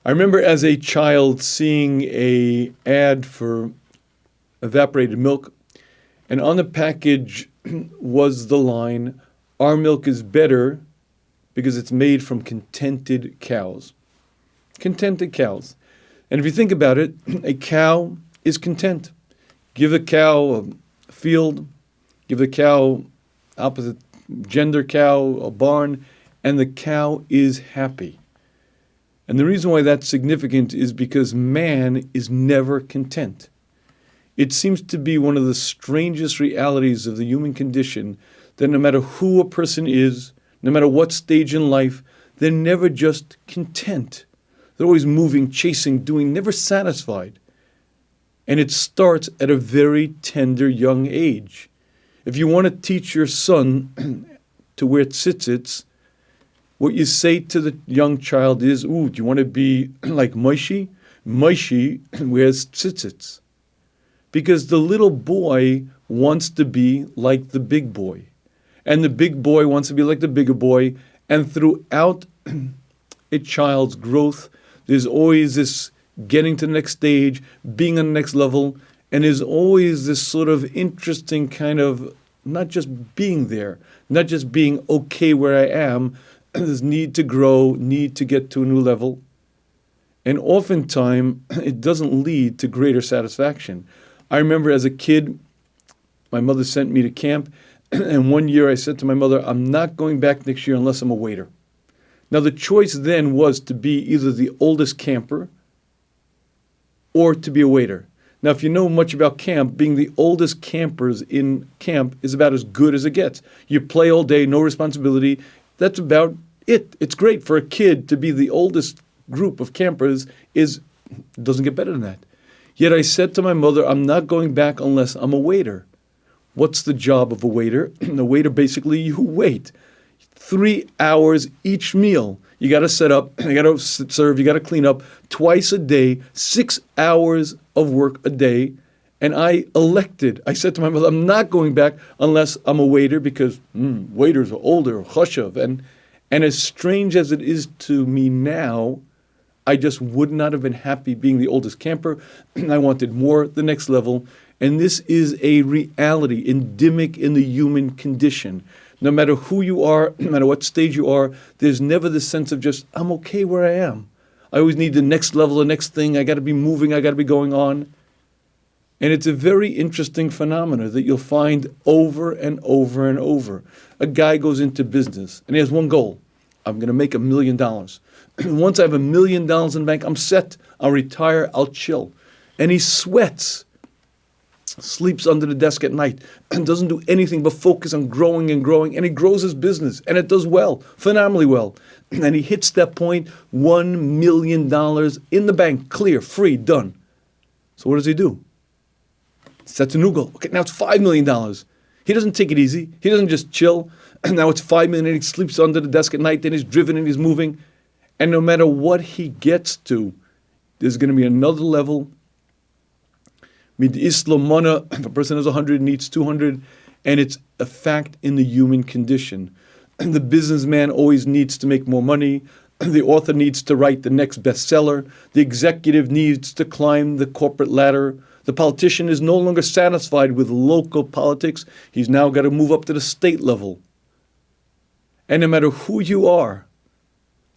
I remember as a child seeing a ad for evaporated milk, and on the package was the line, "Our milk is better because it's made from contented cows." Contented cows. And if you think about it, a cow is content. Give a cow a field, give a cow, opposite gender cow, a barn, and the cow is happy. And the reason why that's significant is because man is never content. It seems to be one of the strangest realities of the human condition that no matter who a person is, no matter what stage in life, they're never just content. They're always moving, chasing, doing, never satisfied. And it starts at a very tender young age. If you want to teach your son to wear tzitzits, what you say to the young child is, "Ooh, do you want to be like Moshe? Moshe wears tzitzits." Because the little boy wants to be like the big boy. And the big boy wants to be like the bigger boy. And throughout a child's growth, there's always this getting to the next stage, being on the next level, and there's always this sort of interesting kind of not just being there, not just being okay where I am, there's need to grow, need to get to a new level. And oftentimes, it doesn't lead to greater satisfaction. I remember as a kid, my mother sent me to camp, and one year I said to my mother, "I'm not going back next year unless I'm a waiter." Now the choice then was to be either the oldest camper or to be a waiter. Now if you know much about camp, being the oldest campers in camp is about as good as it gets. You play all day, no responsibility. That's about it. It's great for a kid to be the oldest group of campers. Doesn't get better than that. Yet I said to my mother, "I'm not going back unless I'm a waiter." What's the job of a waiter? The waiter, basically, you wait. 3 hours each meal. You got to set up, you got to serve, you got to clean up twice a day, 6 hours of work a day. And I said to my mother, "I'm not going back unless I'm a waiter because waiters are older, chashav." And as strange as it is to me now, I just would not have been happy being the oldest camper. I wanted more, the next level. And this is a reality endemic in the human condition. No matter who you are, no matter what stage you are, there's never this sense of just, I'm okay where I am. I always need the next level, the next thing. I got to be moving. I got to be going on. And it's a very interesting phenomenon that you'll find over and over and over. A guy goes into business and he has one goal. I'm going to make $1 million. Once I have $1 million in the bank, I'm set. I'll retire. I'll chill. And he sweats, sleeps under the desk at night, and doesn't do anything but focus on growing and growing. And he grows his business, and it does well, phenomenally well. And he hits that point, $1 million in the bank, clear, free, done. So what does he do? Sets a new goal. Okay, now it's $5 million. He doesn't take it easy. He doesn't just chill. Now it's $5 million, and he sleeps under the desk at night, then he's driven and he's moving. And no matter what he gets to, there's going to be another level. If a person has 100, needs 200, and it's a fact in the human condition. The businessman always needs to make more money. The author needs to write the next bestseller. The executive needs to climb the corporate ladder. The politician is no longer satisfied with local politics. He's now got to move up to the state level. And no matter who you are,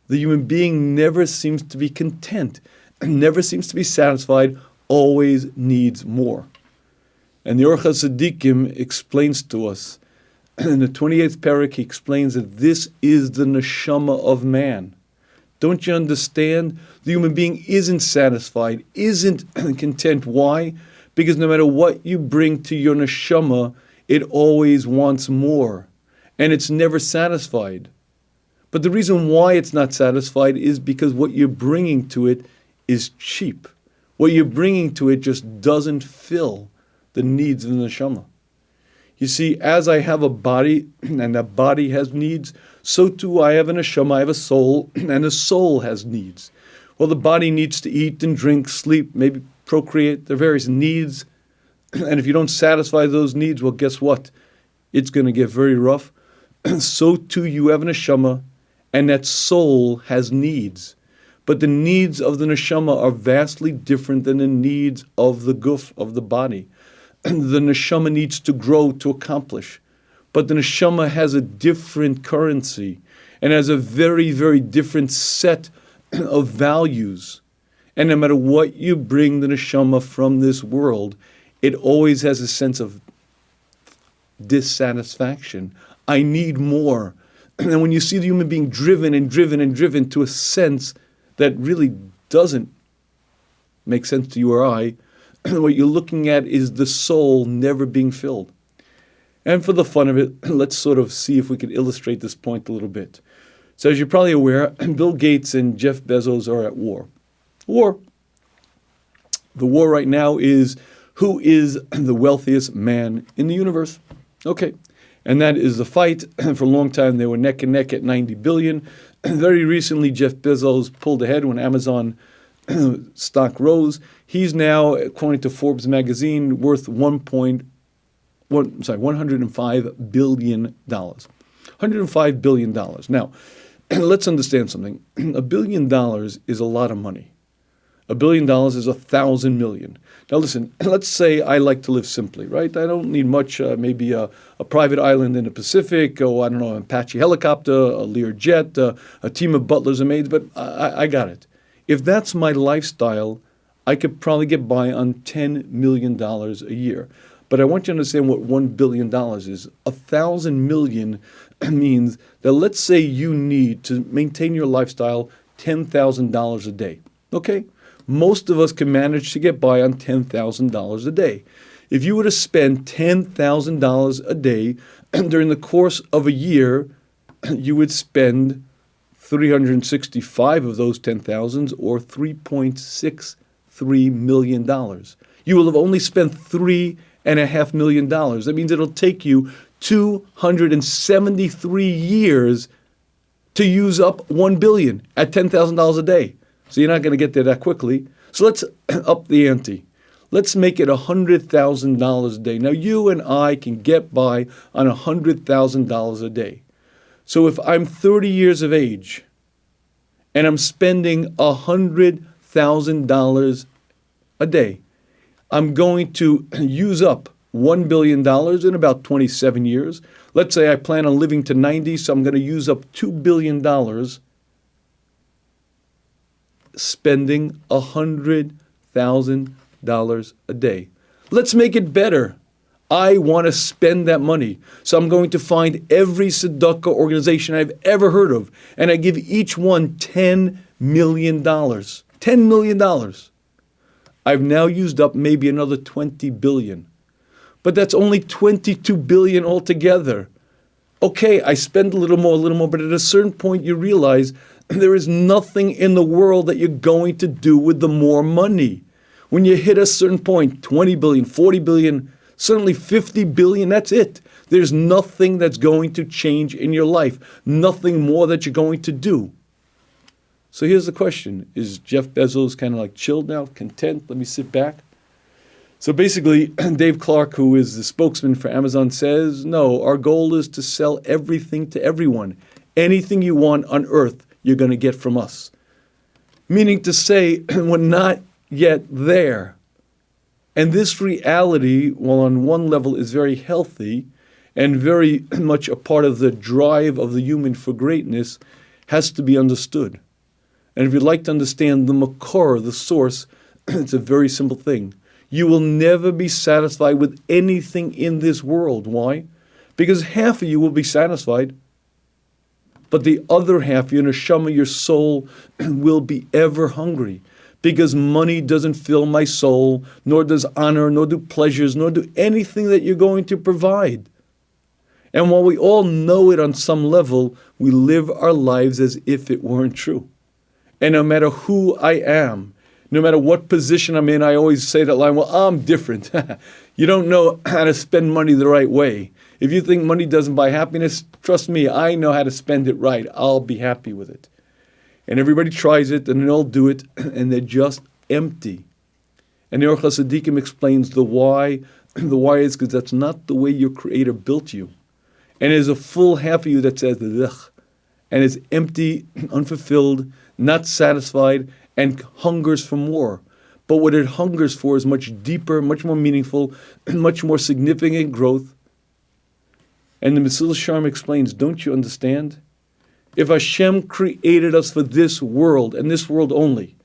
the human being never seems to be content, never seems to be satisfied, always needs more. And the Orchos Tzaddikim explains to us, in the 28th parak, he explains that this is the neshama of man. Don't you understand? The human being isn't satisfied, isn't content. Why? Because no matter what you bring to your neshama, it always wants more. And it's never satisfied. But the reason why it's not satisfied is because what you're bringing to it is cheap. What you're bringing to it just doesn't fill the needs of the neshama. You see, as I have a body, and that body has needs, so too I have a neshama, I have a soul, and the soul has needs. Well, the body needs to eat and drink, sleep, maybe procreate. There are various needs. And if you don't satisfy those needs, well, guess what? It's going to get very rough. So too you have a neshama, and that soul has needs. But the needs of the neshama are vastly different than the needs of the guf, of the body. The neshama needs to grow to accomplish. But the neshama has a different currency and has a very, very different set of values. And no matter what you bring the neshama from this world, it always has a sense of dissatisfaction. I need more. And when you see the human being driven and driven and driven to a sense that really doesn't make sense to you or I, what you're looking at is the soul never being filled. And for the fun of it, let's sort of see if we can illustrate this point a little bit. So as you're probably aware, Bill Gates and Jeff Bezos are at war. The war right now is who is the wealthiest man in the universe. Okay. And that is the fight. For a long time, they were neck and neck at 90 billion. Very recently, Jeff Bezos pulled ahead when Amazon stock rose. He's now, according to Forbes magazine, worth $105 billion. $105 billion. Now, let's understand something. $1 billion is a lot of money. $1 billion is 1,000 million. Now listen, let's say I like to live simply, right? I don't need much, maybe a private island in the Pacific, or I don't know, an Apache helicopter, a Lear jet, a team of butlers and maids, but I got it. If that's my lifestyle, I could probably get by on $10 million a year. But I want you to understand what $1 billion is. 1,000 million means that let's say you need to maintain your lifestyle $10,000 a day, okay? Most of us can manage to get by on $10,000 a day. If you were to spend $10,000 a day during the course of a year, you would spend 365 of those 10,000s, or $3.63 million. You will have only spent $3.5 million. That means it'll take you 273 years to use up $1 billion at $10,000 a day. So you're not going to get there that quickly. So let's up the ante. Let's make it $100,000 a day. Now you and I can get by on $100,000 a day. So if I'm 30 years of age and I'm spending $100,000 a day, I'm going to use up $1 billion in about 27 years. Let's say I plan on living to 90, so I'm going to use up $2 billion spending $100,000 a day. Let's make it better. I want to spend that money. So I'm going to find every tzedakah organization I've ever heard of, and I give each one $10 million. $10 million. I've now used up maybe another 20 billion. But that's only 22 billion altogether. Okay, I spend a little more, but at a certain point you realize there is nothing in the world that you're going to do with the more money. When you hit a certain point, 20 billion, 40 billion, certainly 50 billion, that's it. There's nothing that's going to change in your life, nothing more that you're going to do. So here's the question. Is Jeff Bezos kind of like chilled now, content? Let me sit back. So basically, Dave Clark, who is the spokesman for Amazon, says, no, our goal is to sell everything to everyone. Anything you want on earth, you're going to get from us. Meaning to say, we're not yet there. And this reality, while on one level is very healthy and very much a part of the drive of the human for greatness, has to be understood. And if you'd like to understand the makor, the source, it's a very simple thing. You will never be satisfied with anything in this world. Why? Because half of you will be satisfied, but the other half, your neshama, your soul, will be ever hungry. Because money doesn't fill my soul, nor does honor, nor do pleasures, nor do anything that you're going to provide. And while we all know it on some level, we live our lives as if it weren't true. And no matter who I am, no matter what position I'm in, I always say that line, well, I'm different. You don't know how to spend money the right way. If you think money doesn't buy happiness, trust me, I know how to spend it right. I'll be happy with it. And everybody tries it, and they all do it, and they're just empty. And the Orach HaSadikim explains the why. The why is because that's not the way your Creator built you. And there's a full half of you that says, ugh, and is empty, unfulfilled, not satisfied, and hungers for more. But what it hungers for is much deeper, much more meaningful, much more significant growth. And the Mesillas Yesharim explains, don't you understand? If Hashem created us for this world, and this world only,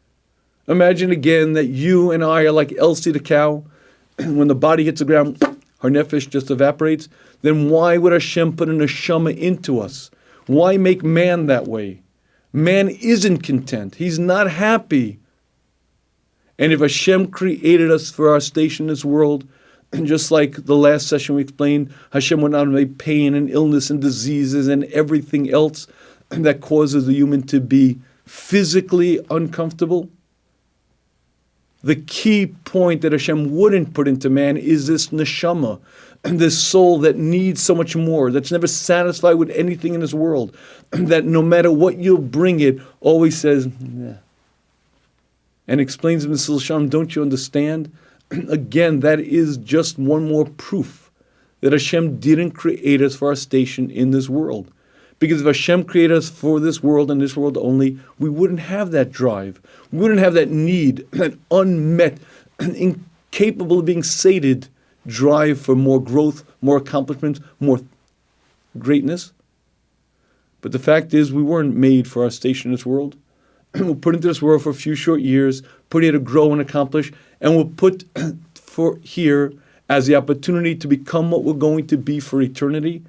imagine again that you and I are like Elsie the cow. When the body hits the ground, her nefesh just evaporates. Then why would Hashem put a neshama into us? Why make man that way? Man isn't content. He's not happy. And if Hashem created us for our station in this world, and just like the last session we explained, Hashem would not make pain and illness and diseases and everything else that causes the human to be physically uncomfortable. The key point that Hashem wouldn't put into man is this neshama, this soul that needs so much more, that's never satisfied with anything in this world, that no matter what you bring it, always says, nah. And explains in the Mesillas Yesharim, don't you understand? Again, that is just one more proof that Hashem didn't create us for our station in this world. Because if Hashem created us for this world and this world only, we wouldn't have that drive. We wouldn't have that need, that unmet, incapable of being sated drive for more growth, more accomplishments, more greatness. But the fact is, we weren't made for our station in this world. We're put into this world for a few short years, put here to grow and accomplish, and we're put for here as the opportunity to become what we're going to be for eternity.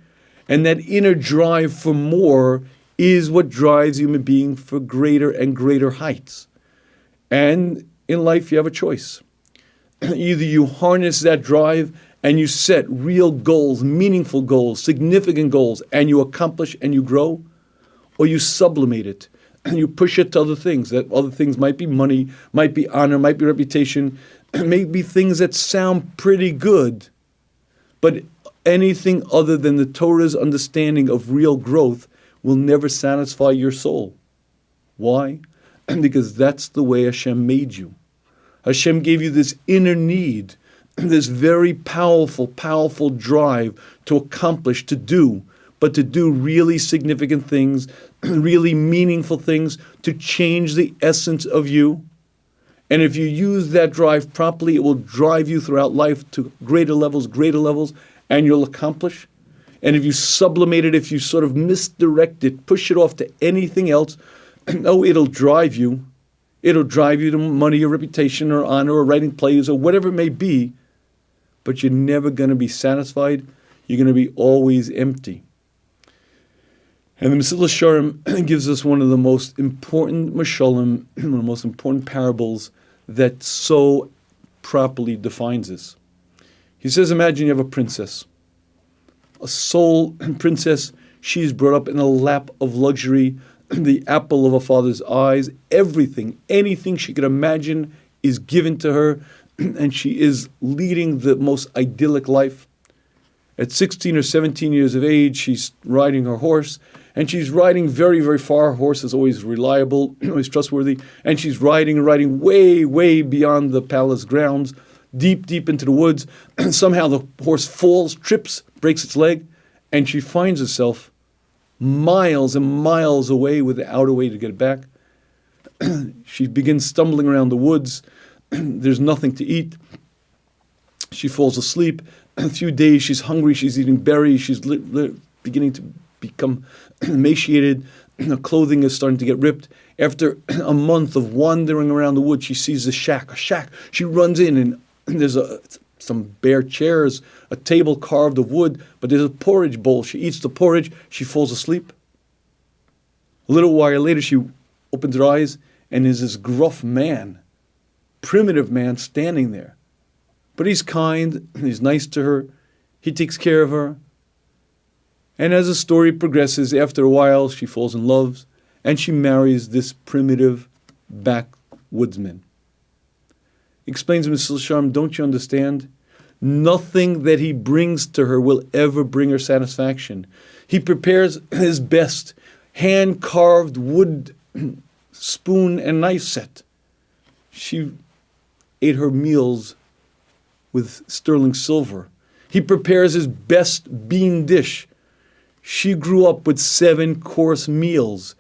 And that inner drive for more is what drives human being for greater and greater heights. And in life, you have a choice. Either you harness that drive and you set real goals, meaningful goals, significant goals, and you accomplish and you grow, or you sublimate it and you push it to other things. That other things might be money, might be honor, might be reputation, may be things that sound pretty good, but anything other than the Torah's understanding of real growth will never satisfy your soul. Why? Because that's the way Hashem made you. Hashem gave you this inner need, this very powerful, powerful drive to accomplish, to do, but to do really significant things, really meaningful things, to change the essence of you. And if you use that drive properly, it will drive you throughout life to greater levels, and you'll accomplish. And if you sublimate it, if you sort of misdirect it, push it off to anything else, it'll drive you. It'll drive you to money or reputation or honor or writing plays or whatever it may be, but you're never going to be satisfied. You're going to be always empty. And the Mesillas Yesharim gives us one of the most important mashalim, one of the most important parables that so properly defines this. He says, imagine you have a princess, a soul princess. She's brought up in a lap of luxury, the apple of her father's eyes. Everything, anything she could imagine is given to her, and she is leading the most idyllic life. At 16 or 17 years of age, she's riding her horse, and she's riding very, very far. Her horse is always reliable, always trustworthy, and she's riding way, way beyond the palace grounds, deep, deep into the woods. Somehow the horse falls, trips, breaks its leg, and she finds herself miles and miles away without a way to get it back. She begins stumbling around the woods. There's nothing to eat. She falls asleep. A few days, she's hungry. She's eating berries. She's beginning to become emaciated. Her clothing is starting to get ripped. After a month of wandering around the woods, she sees a shack. She runs in, and there's some bare chairs, a table carved of wood, but there's a porridge bowl. She eats the porridge. She falls asleep. A little while later, she opens her eyes, and there's this gruff man, primitive man, standing there. But he's kind, he's nice to her, he takes care of her. And as the story progresses, after a while, she falls in love, and she marries this primitive backwoodsman. Explains to Mesillas Yesharim, don't you understand? Nothing that he brings to her will ever bring her satisfaction. He prepares his best, hand-carved wood spoon and knife set. She ate her meals with sterling silver. He prepares his best bean dish. She grew up with 7-course meals,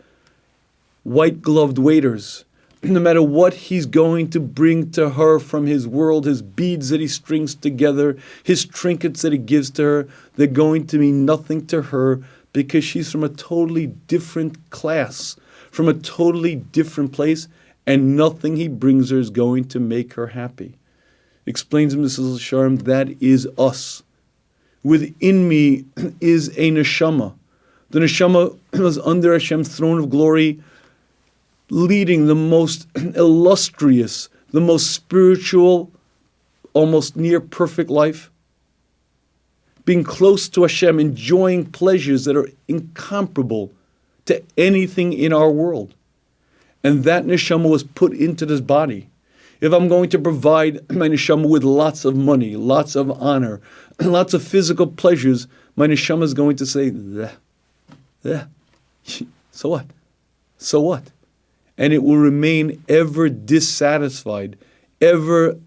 white-gloved waiters. No matter what he's going to bring to her from his world, his beads that he strings together, his trinkets that he gives to her, they're going to mean nothing to her because she's from a totally different class, from a totally different place, and nothing he brings her is going to make her happy. Explains Mrs. Sharm, that is us. Within me is a neshama. The neshama was under Hashem's throne of glory, leading the most illustrious, the most spiritual, almost near perfect life. Being close to Hashem, enjoying pleasures that are incomparable to anything in our world. And that neshama was put into this body. If I'm going to provide my neshama with lots of money, lots of honor, lots of physical pleasures, my neshama is going to say, so what? So what? And it will remain ever dissatisfied, ever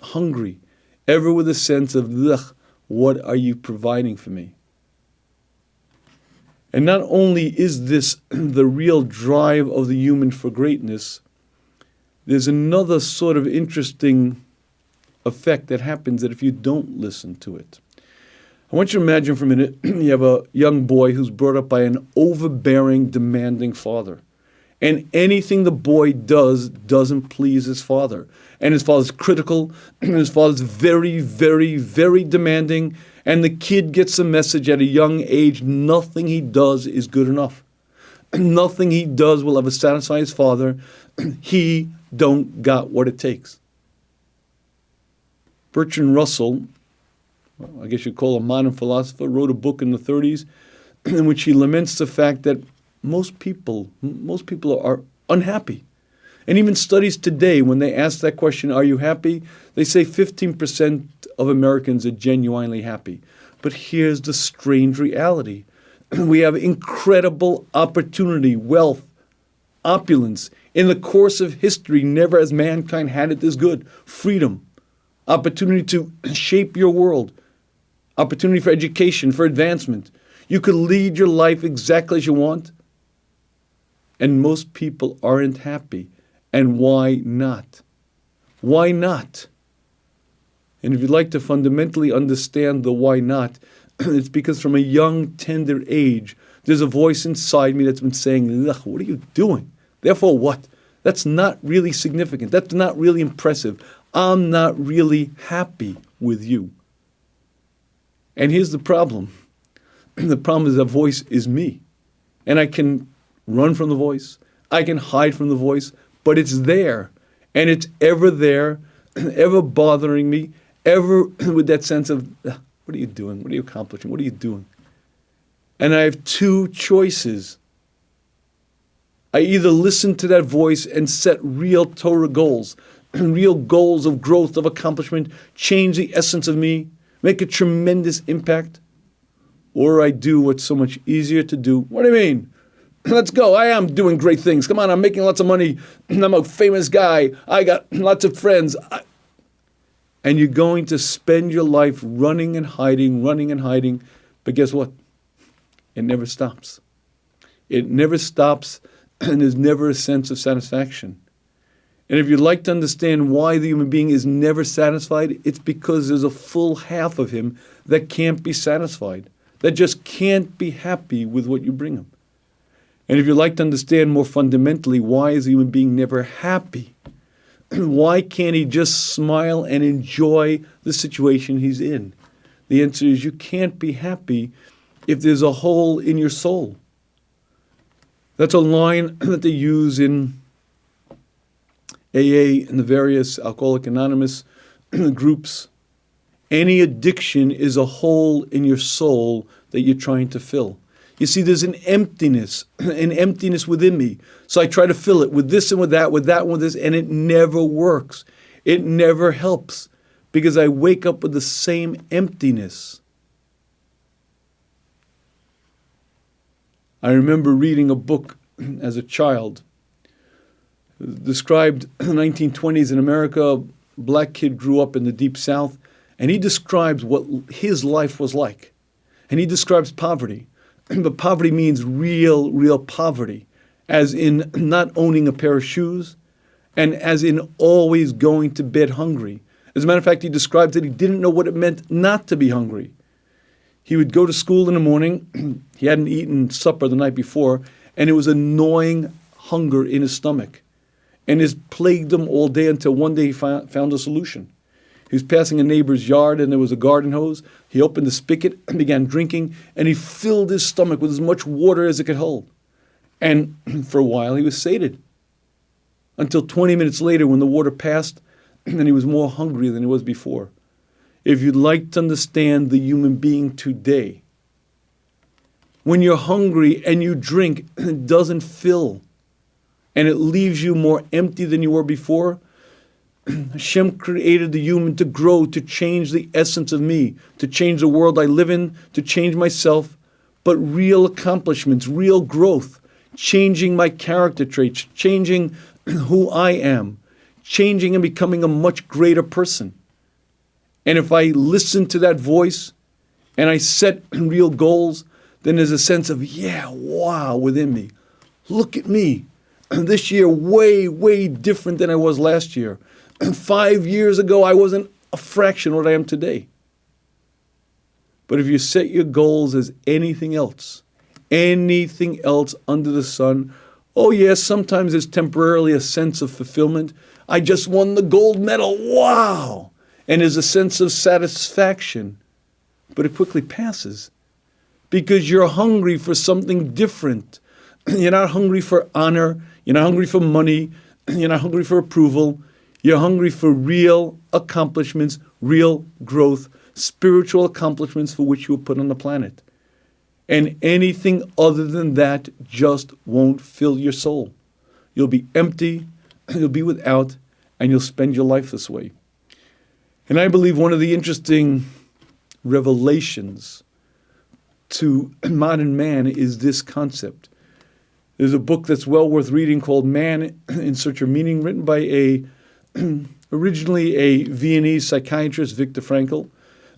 hungry, ever with a sense of, what are you providing for me? And not only is this the real drive of the human for greatness, there's another sort of interesting effect that happens that if you don't listen to it. I want you to imagine for a minute, you have a young boy who's brought up by an overbearing, demanding father. And anything the boy does doesn't please his father. And his father's critical, and his father's very, very, very demanding. And the kid gets a message at a young age, nothing he does is good enough. Nothing he does will ever satisfy his father. He don't got what it takes. Bertrand Russell, I guess you'd call a modern philosopher, wrote a book in the 30s in which he laments the fact that most people are unhappy. And even studies today, when they ask that question, are you happy? They say 15% of Americans are genuinely happy. But here's the strange reality. We have incredible opportunity, wealth, opulence. In the course of history, never has mankind had it this good. Freedom, opportunity to shape your world, opportunity for education, for advancement. You could lead your life exactly as you want. And most people aren't happy. And why not? Why not? And if you'd like to fundamentally understand the why not, it's because from a young, tender age, there's a voice inside me that's been saying, what are you doing? Therefore what? That's not really significant. That's not really impressive. I'm not really happy with you. And here's the problem. The problem is that voice is me. And I can run from the voice. I can hide from the voice. But it's there. And it's ever there, ever bothering me, ever with that sense of, what are you doing? What are you accomplishing? What are you doing? And I have two choices. I either listen to that voice and set real Torah goals, real goals of growth, of accomplishment, change the essence of me, make a tremendous impact, or I do what's so much easier to do. What do you mean? Let's go. I am doing great things. Come on, I'm making lots of money. I'm a famous guy. I got lots of friends. And you're going to spend your life running and hiding. But guess what? It never stops. It never stops, and there's never a sense of satisfaction. And if you'd like to understand why the human being is never satisfied, it's because there's a full half of him that can't be satisfied, that just can't be happy with what you bring him. And if you'd like to understand more fundamentally why is the human being never happy, why can't he just smile and enjoy the situation he's in? The answer is you can't be happy if there's a hole in your soul. That's a line that they use in AA and the various Alcoholics Anonymous groups. Any addiction is a hole in your soul that you're trying to fill. You see, there's an emptiness within me. So I try to fill it with this and with that and with this, and it never works. It never helps because I wake up with the same emptiness. I remember reading a book as a child. It described the 1920s in America. A black kid grew up in the Deep South, and he describes what his life was like. And he describes poverty. But poverty means real poverty, as in not owning a pair of shoes, and as in always going to bed hungry. As a matter of fact, he describes that he didn't know what it meant not to be hungry. He would go to school in the morning. He hadn't eaten supper the night before, and it was annoying hunger in his stomach. And it plagued him all day until one day he found a solution. He was passing a neighbor's yard, and there was a garden hose. He opened the spigot and began drinking, and he filled his stomach with as much water as it could hold. And for a while, he was sated. Until 20 minutes later, when the water passed, and he was more hungry than he was before. If you'd like to understand the human being today, when you're hungry and you drink, it doesn't fill, and it leaves you more empty than you were before. Hashem created the human to grow, to change the essence of me, to change the world I live in, to change myself, but real accomplishments, real growth, changing my character traits, changing who I am, changing and becoming a much greater person. And if I listen to that voice and I set real goals, then there's a sense of, wow, within me. Look at me. This year, way different than I was last year. 5 years ago, I wasn't a fraction of what I am today. But if you set your goals as anything else under the sun, oh yes, sometimes there's temporarily a sense of fulfillment. I just won the gold medal, wow! And there's a sense of satisfaction. But it quickly passes because you're hungry for something different. You're not hungry for honor. You're not hungry for money. You're not hungry for approval. You're hungry for real accomplishments, real growth, spiritual accomplishments for which you were put on the planet. And anything other than that just won't fill your soul. You'll be empty, you'll be without, and you'll spend your life this way. And I believe one of the interesting revelations to modern man is this concept. There's a book that's well worth reading called Man in Search of Meaning, written by originally a Viennese psychiatrist, Viktor Frankl.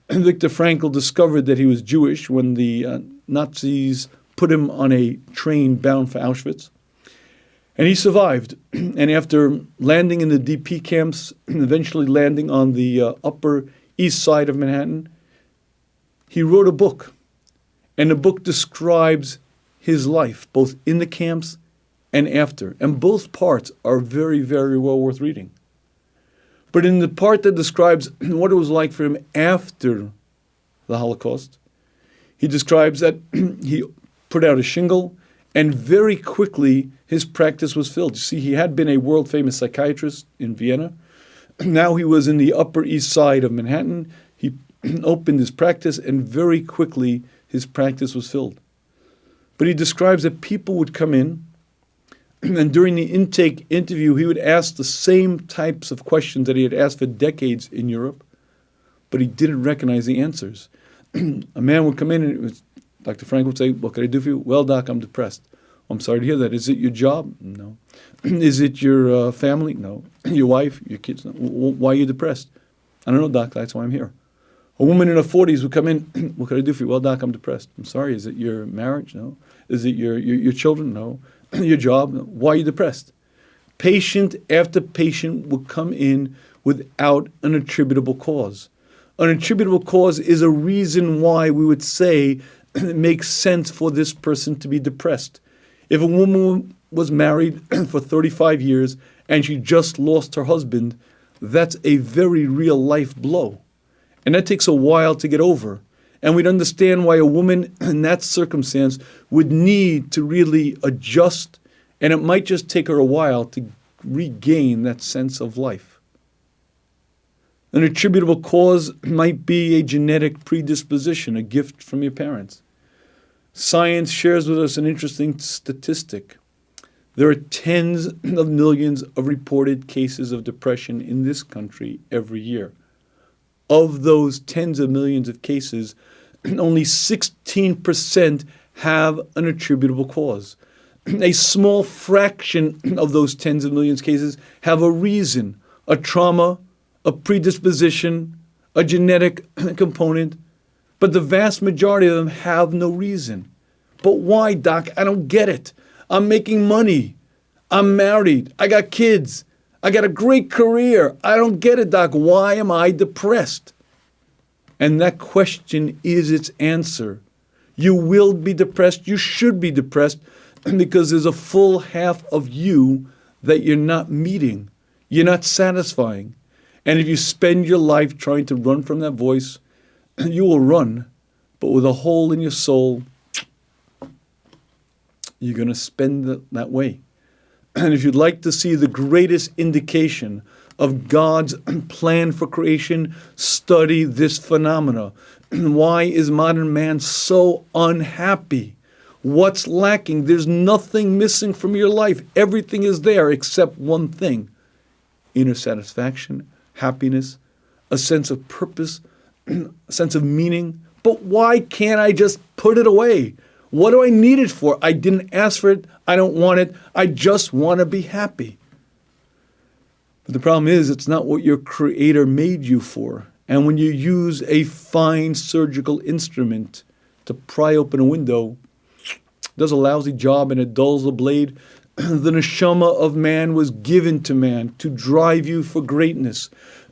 Viktor Frankl discovered that he was Jewish when the Nazis put him on a train bound for Auschwitz. And he survived. And after landing in the DP camps, eventually landing on the Upper East Side of Manhattan, he wrote a book. And the book describes his life, both in the camps and after. And both parts are very well worth reading. But in the part that describes what it was like for him after the Holocaust, he describes that he put out a shingle, and very quickly his practice was filled. You see, he had been a world-famous psychiatrist in Vienna. Now he was in the Upper East Side of Manhattan. He opened his practice, and very quickly his practice was filled. But he describes that people would come in, and during the intake interview, he would ask the same types of questions that he had asked for decades in Europe, but he didn't recognize the answers. A man would come in, and Dr. Frank would say, "What can I do for you?" "Well, doc, I'm depressed." "I'm sorry to hear that. Is it your job?" "No." "Is it your family?" "No." "Your wife, your kids?" "No." "Why are you depressed?" "I don't know, doc. That's why I'm here." A woman in her 40s would come in, "What can I do for you?" "Well, doc, I'm depressed." "I'm sorry. Is it your marriage?" "No." "Is it your children?" "No." "Your job?" "No." "Why are you depressed?" Patient after patient would come in without an attributable cause. An attributable cause is a reason why we would say it makes sense for this person to be depressed. If a woman was married for 35 years and she just lost her husband, that's a very real life blow. And that takes a while to get over. And we'd understand why a woman in that circumstance would need to really adjust, and it might just take her a while to regain that sense of life. An attributable cause might be a genetic predisposition, a gift from your parents. Science shares with us an interesting statistic. There are tens of millions of reported cases of depression in this country every year. Of those tens of millions of cases, only 16% have an attributable cause. A small fraction of those tens of millions of cases have a reason, a trauma, a predisposition, a genetic component, but the vast majority of them have no reason. But why, Doc? I don't get it. I'm making money. I'm married. I got kids. I got a great career. I don't get it, Doc. Why am I depressed? And that question is its answer. You will be depressed. You should be depressed because there's a full half of you that you're not meeting. You're not satisfying. And if you spend your life trying to run from that voice, you will run, but with a hole in your soul, you're going to spend it that way. And if you'd like to see the greatest indication of God's plan for creation, study this phenomena. Why is modern man so unhappy? What's lacking? There's nothing missing from your life. Everything is there except one thing: inner satisfaction, happiness, a sense of purpose, a sense of meaning. But why can't I just put it away? What do I need it for? I didn't ask for it. I don't want it. I just want to be happy. But the problem is, it's not what your Creator made you for. And when you use a fine surgical instrument to pry open a window, it does a lousy job and it dulls the blade. The neshama of man was given to man to drive you for greatness,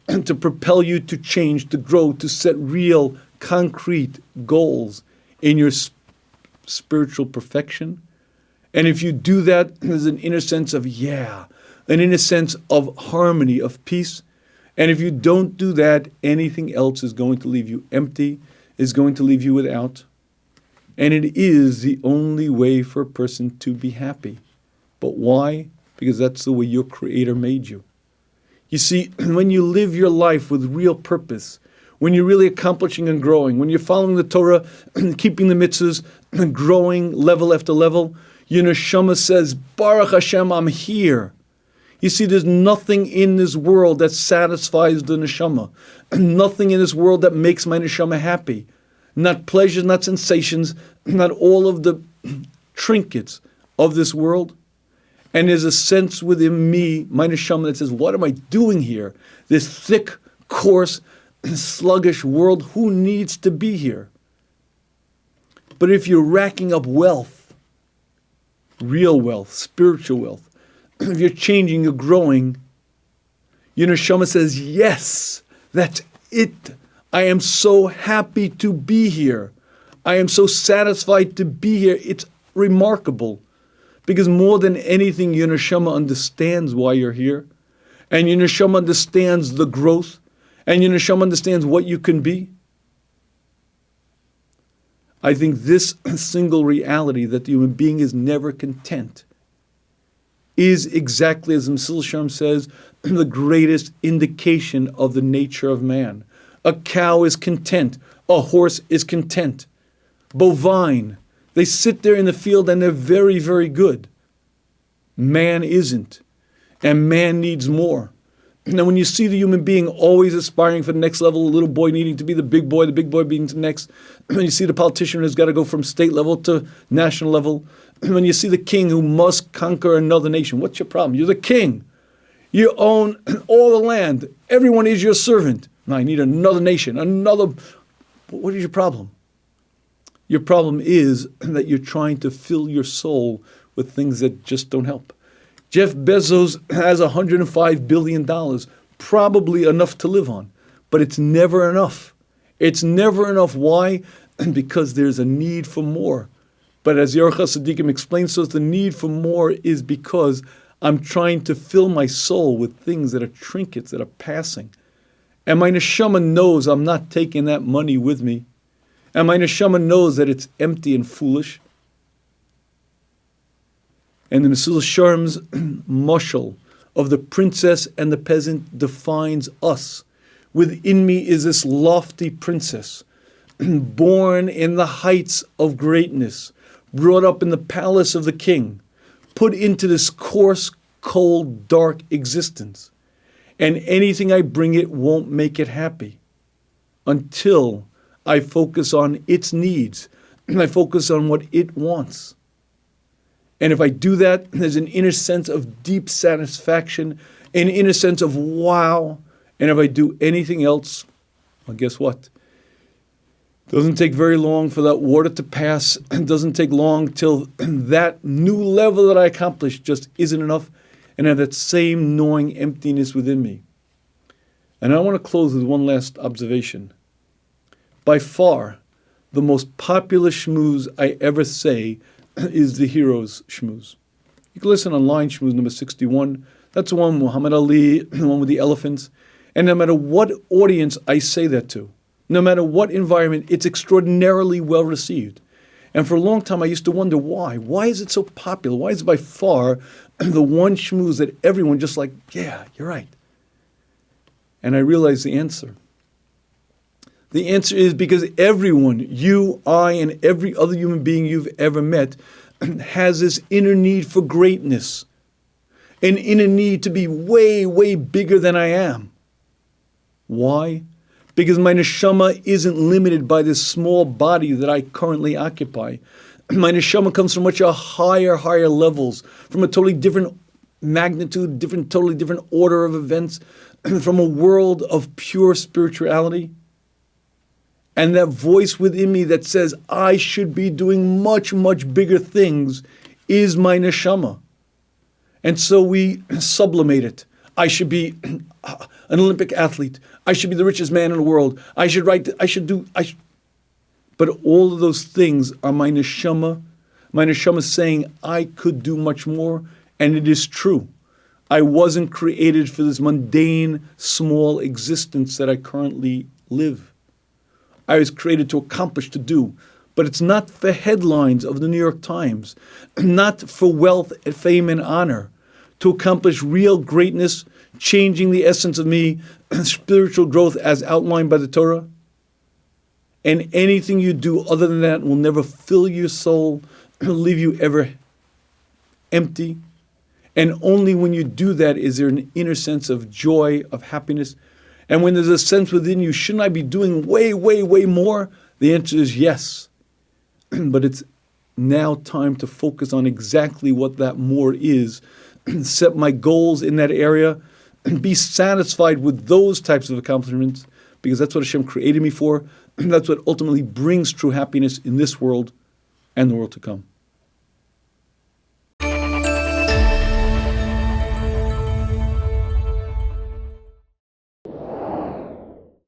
to propel you to change, to grow, to set real, concrete goals in your spiritual perfection. And if you do that, there's an inner sense of an inner sense of harmony, of peace. And if you don't do that, anything else is going to leave you empty, is going to leave you without. And it is the only way for a person to be happy. But why? Because that's the way your Creator made you. You see, when you live your life with real purpose, when you're really accomplishing and growing, when you're following the Torah, keeping the mitzvahs, growing level after level, your neshama says, Baruch Hashem, I'm here. You see, there's nothing in this world that satisfies the neshama. Nothing in this world that makes my neshama happy. Not pleasures, not sensations, not all of the trinkets of this world. And there's a sense within me, my neshama, that says, what am I doing here? This thick, coarse, sluggish world, who needs to be here? But if you're racking up wealth, real wealth, spiritual wealth, if you're changing, you're growing, your neshama says, yes, that's it. I am so happy to be here. I am so satisfied to be here. It's remarkable. Because more than anything, your neshama understands why you're here. And your neshama understands the growth. And your neshama understands what you can be. I think this single reality, that the human being is never content, is exactly, as Mussar Shem says, the greatest indication of the nature of man. A cow is content. A horse is content. Bovine. They sit there in the field and they're very, very good. Man isn't. And man needs more. Now, when you see the human being always aspiring for the next level, a little boy needing to be the big boy being the next, when you see the politician who's got to go from state level to national level, when you see the king who must conquer another nation, what's your problem? You're the king. You own all the land. Everyone is your servant. Now, I need another nation, another. What is your problem? Your problem is that you're trying to fill your soul with things that just don't help. Jeff Bezos has $105 billion, probably enough to live on, but it's never enough. It's never enough. Why? Because there's a need for more. But as Yeruch HaSadikim explains to us, the need for more is because I'm trying to fill my soul with things that are trinkets, that are passing. And my neshama knows I'm not taking that money with me. And my neshama knows that it's empty and foolish. And the Mussar Shem's mashal of the princess and the peasant defines us. Within me is this lofty princess, born in the heights of greatness, brought up in the palace of the king, put into this coarse, cold, dark existence. And anything I bring it won't make it happy until I focus on its needs and I focus on what it wants. And if I do that, there's an inner sense of deep satisfaction, an inner sense of wow. And if I do anything else, well, guess what? Doesn't take very long for that water to pass. It doesn't take long till that new level that I accomplished just isn't enough, and I have that same gnawing emptiness within me. And I want to close with one last observation. By far, the most popular shmuz I ever say is the hero's shmuz. You can listen online, shmuz number 61. That's the one, Muhammad Ali, the one with the elephants. And no matter what audience I say that to, no matter what environment, it's extraordinarily well received. And for a long time, I used to wonder why. Why is it so popular? Why is it by far the one shmuz that everyone just like, yeah, you're right? And I realized the answer. The answer is because everyone, you, I, and every other human being you've ever met, has this inner need for greatness, an inner need to be way, way bigger than I am. Why? Because my neshama isn't limited by this small body that I currently occupy. My neshama comes from much higher levels, from a totally different magnitude, totally different order of events, from a world of pure spirituality. And that voice within me that says I should be doing much, much bigger things is my neshama. And so we sublimate it. I should be an Olympic athlete. I should be the richest man in the world. I should write, But all of those things are my neshama saying I could do much more, and it is true. I wasn't created for this mundane, small existence that I currently live. I was created to accomplish, to do. But it's not for headlines of the New York Times, not for wealth, fame, and honor. To accomplish real greatness, changing the essence of me, spiritual growth as outlined by the Torah. And anything you do other than that will never fill your soul, leave you ever empty. And only when you do that is there an inner sense of joy, of happiness. And when there's a sense within you, shouldn't I be doing way, way, way more? The answer is yes. But it's now time to focus on exactly what that more is. Set my goals in that area, and be satisfied with those types of accomplishments, because that's what Hashem created me for. That's what ultimately brings true happiness in this world and the world to come.